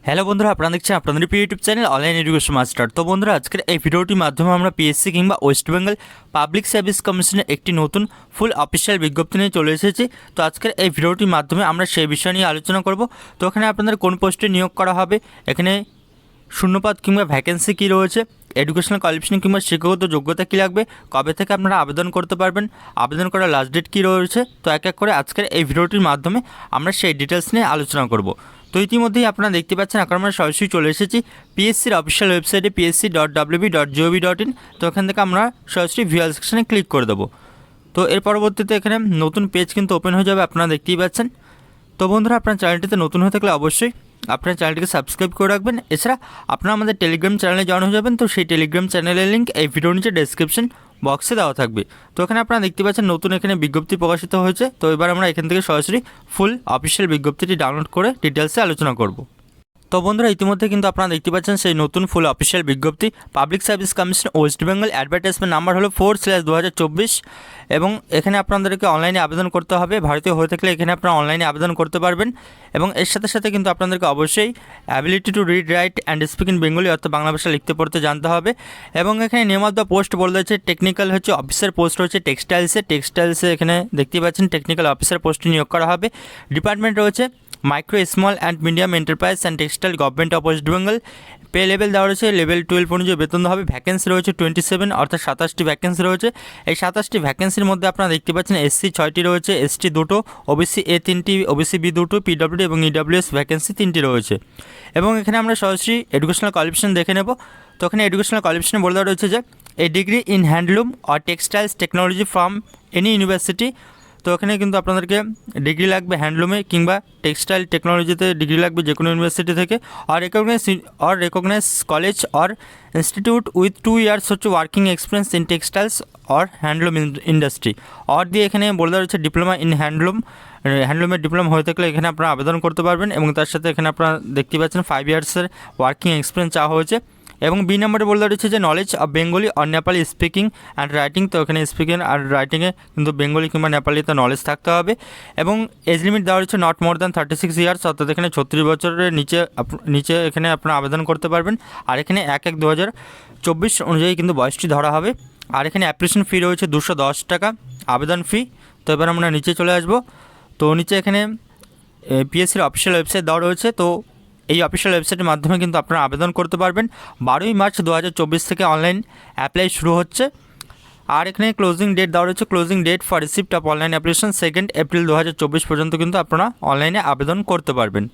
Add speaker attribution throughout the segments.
Speaker 1: Hello বন্ধুরা, আপনারা দেখছেন আপনাদের প্রিয় YouTube channel online education master. তো বন্ধুরা, আজকের এই ভিডিওটির মাধ্যমে আমরা পিএসসি কিংবা ওয়েস্ট বেঙ্গল পাবলিক সার্ভিস কমিশনের একটি নতুন ফুল অফিসিয়াল বিজ্ঞপ্তি নিয়ে চলে এসেছি। তো আজকের এই ভিডিওটির মাধ্যমে আমরা সেই বিষয় নিয়ে আলোচনা করব। তো এখানে আপনাদের কোন পোস্টে নিয়োগ করা হবে, এখানে শূন্যপদ কিংবা ভ্যাকেন্সি কী রয়েছে, এডুকেশনাল কোয়ালিফিকেশন কিংবা শিক্ষাগত যোগ্যতা কী লাগবে, কবে থেকে আপনারা আবেদন করতে পারবেন, আবেদন করার লাস্ট ডেট কী রয়েছে, তো এক এক করে আজকের এই ভিডিওটির মাধ্যমে আমরা সেই ডিটেলস নিয়ে আলোচনা করব। তো ইতিমধ্যেই আপনারা দেখতে পাচ্ছেন এখন আমরা সরাসরি চলে এসেছি পিএসসির অফিসিয়াল ওয়েবসাইটে psc.wb.gov.in। তো এখান থেকে আমরা সরাসরি ভিউয়াল সেকশনে ক্লিক করে দেবো। তো এর পরবর্তীতে এখানে নতুন পেজ কিন্তু ওপেন হয়ে যাবে, আপনারা দেখতেই পাচ্ছেন। তো বন্ধুরা, আপনার চ্যানেলটিতে নতুন হয়ে থাকলে অবশ্যই আপনার চ্যানেলটিকে সাবস্ক্রাইব করে রাখবেন। এছাড়া আপনারা আমাদের টেলিগ্রাম চ্যানেলে জয়েন হয়ে যাবেন। তো সেই টেলিগ্রাম চ্যানেলের লিঙ্ক এই ভিডিওর নিচে ডেসক্রিপশন বক্সে দেওয়া থাকবে। তো এখানে আপনারা দেখতে পাচ্ছেন নতুন এখানে বিজ্ঞপ্তি প্রকাশিত হয়েছে। তো এবার আমরা এখান থেকে সরাসরি ফুল অফিসিয়াল বিজ্ঞপ্তিটি ডাউনলোড করে ডিটেলসে আলোচনা করব। তো বন্ধুরা, ইতিমধ্যে কিন্তু আপনারা দেখতে পাচ্ছেন সেই নতুন ফুল অফিসিয়াল বিজ্ঞপ্তি। Public service commission West Bengal, advertisement number হলো 4/2024। এবং এখানে আপনাদেরকে অনলাইনে আবেদন করতে হবে। ভারতীয় হয়ে থাকলে এখানে আপনারা অনলাইনে আবেদন করতে পারবেন। এবং এর সাথে সাথে কিন্তু আপনাদেরকে অবশ্যই ability to read, right and speak in Bengali, অর্থাৎ বাংলা ভাষা লিখতে পড়তে জানতে হবে। এবং এখানে নেম অফ দ্য পোস্ট বলে রয়েছে টেকনিক্যাল হচ্ছে অফিসার পোস্ট রয়েছে টেক্সটাইলসে এখানে দেখতেই পাচ্ছেন টেকনিক্যাল অফিসার পোস্টে নিয়োগ করা হবে। ডিপার্টমেন্ট রয়েছে micro, small and medium enterprise and textile, government of West Bengal. Pay level দেওয়া রয়েছে লেভেল 12 অনুযায়ী বেতন দেওয়া হবে। ভ্যাকেন্সি রয়েছে 27, অর্থাৎ 27টি ভ্যাকেন্সি রয়েছে। এই 27টি ভ্যাকেন্সির মধ্যে আপনারা দেখতে পাচ্ছেন এসসি 6টি রয়েছে, এসটি 2টো, ওবিসি এ 3টি, ওবিসি বি 2টো, পিডব্লিউডি এবং ইডব্লিউএস ভ্যাকেন্সি 3টি রয়েছে। এবং এখানে আমরা সরাসরি এডুকেশনাল কোয়ালিফিকেশন দেখে নেব। তো এখানে এডুকেশনাল কোয়ালিফিকেশনে বলে দেওয়া রয়েছে যে a degree in handloom or textiles technology from any university. তো এখানে কিন্তু আপনাদেরকে ডিগ্রি লাগবে হ্যান্ডলুমে কিংবা টেক্সটাইল টেকনোলজিতে ডিগ্রি লাগবে যে কোনো ইউনিভার্সিটি থেকে। আর recognise college or institute with 2 years হচ্ছে working experience in textiles or handloom industry. Or দিয়ে এখানে বলে দেওয়া রয়েছে ডিপ্লোমা ইন হ্যান্ডলুমের ডিপ্লোমা হয়ে থাকলে এখানে আপনারা আবেদন করতে পারবেন। এবং তার সাথে এখানে আপনারা দেখতে পাচ্ছেন 5 ইয়ার্সের ওয়ার্কিং এক্সপিরিয়েন্স চাওয়া হয়েছে। এবং বি নম্বরে বলে দেওয়া রয়েছে যে knowledge of Bengali or Nepali speaking and writing. তো এখানে স্পিকিং আর রাইটিংয়ে কিন্তু বেঙ্গলি কিংবা নেপালিতে নলেজ থাকতে হবে। এবং এজ লিমিট দেওয়া রয়েছে নট মোর দ্যান 36 ইয়ার্স, অর্থাৎ এখানে 36 বছরের নিচে এখানে আপনারা আবেদন করতে পারবেন। আর এখানে 1/1/2024 অনুযায়ী কিন্তু বয়সটি ধরা হবে। আর এখানে অ্যাপ্লিকেশন ফি রয়েছে 210 টাকা আবেদন ফি। তো এবার আমরা নিচে চলে আসবো। তো নিচে এখানে পিএসসির অফিসিয়াল ওয়েবসাইট দেওয়া রয়েছে। তো এই অফিসিয়াল ওয়েবসাইটের মাধ্যমে কিন্তু আপনারা আবেদন করতে পারবেন। 12ই মার্চ 2024 থেকে অনলাইন অ্যাপ্লাই শুরু হচ্ছে। আর এখানে ক্লোজিং ডেট দেওয়া রয়েছে, closing date for receipt of online application 2 April 2024 পর্যন্ত কিন্তু আপনারা অনলাইনে আবেদন করতে পারবেন।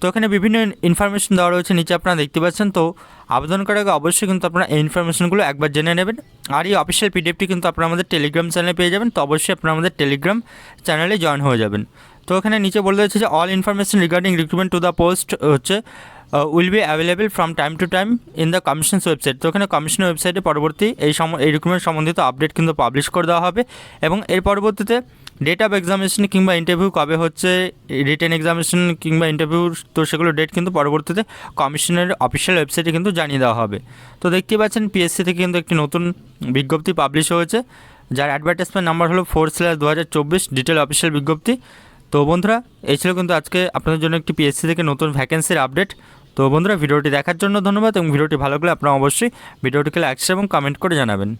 Speaker 1: তো এখানে বিভিন্ন ইনফরমেশন দেওয়া রয়েছে নিচে আপনারা দেখতে পাচ্ছেন। তো আবেদন করার আগে অবশ্যই কিন্তু আপনারা এই ইনফরমেশনগুলো একবার জেনে নেবেন। আর এই অফিসিয়াল পিডিএফটি কিন্তু আপনারা আমাদের টেলিগ্রাম চ্যানেলে পেয়ে যাবেন। তো অবশ্যই আপনারা আমাদের টেলিগ্রাম চ্যানেলে জয়েন হয়ে যাবেন। তো এখানে নিচে বলে দিয়েছে যে all information regarding recruitment to the post হচ্ছে will be available from time to time in the commission's website. তো এখানে কমিশনের ওয়েবসাইটে পরবর্তী এই রিক্রুটমেন্ট সম্বন্ধিত আপডেট কিন্তু পাবলিশ করে দেওয়া হবে। এবং এর পরবর্তীতে ডেট অফ এক্সামিনেশন কিংবা ইন্টারভিউ কবে হচ্ছে, রিটেন এক্সামিনেশন কিংবা ইন্টারভিউ, তো সেগুলো ডেট কিন্তু পরবর্তীতে কমিশনের অফিসিয়াল ওয়েবসাইটে কিন্তু জানিয়ে দেওয়া হবে। তো দেখতেই পাচ্ছেন পিএসসি থেকে কিন্তু একটি নতুন বিজ্ঞপ্তি পাবলিশ হয়েছে, যার অ্যাডভার্টাইজমেন্ট নাম্বার হলো 4/2024, ডিটেল অফিসিয়াল বিজ্ঞপ্তি। তো বন্ধুরা, এই ছিল কিন্তু আজকে আপনাদের জন্য একটি পিএসসি থেকে নতুন ভ্যাকেন্সির আপডেট। তো বন্ধুরা, ভিডিওটি দেখার জন্য ধন্যবাদ। এবং ভিডিওটি ভালো লাগলে আপনারা অবশ্যই ভিডিওটিকে লাইক এবং কমেন্ট করে জানাবেন।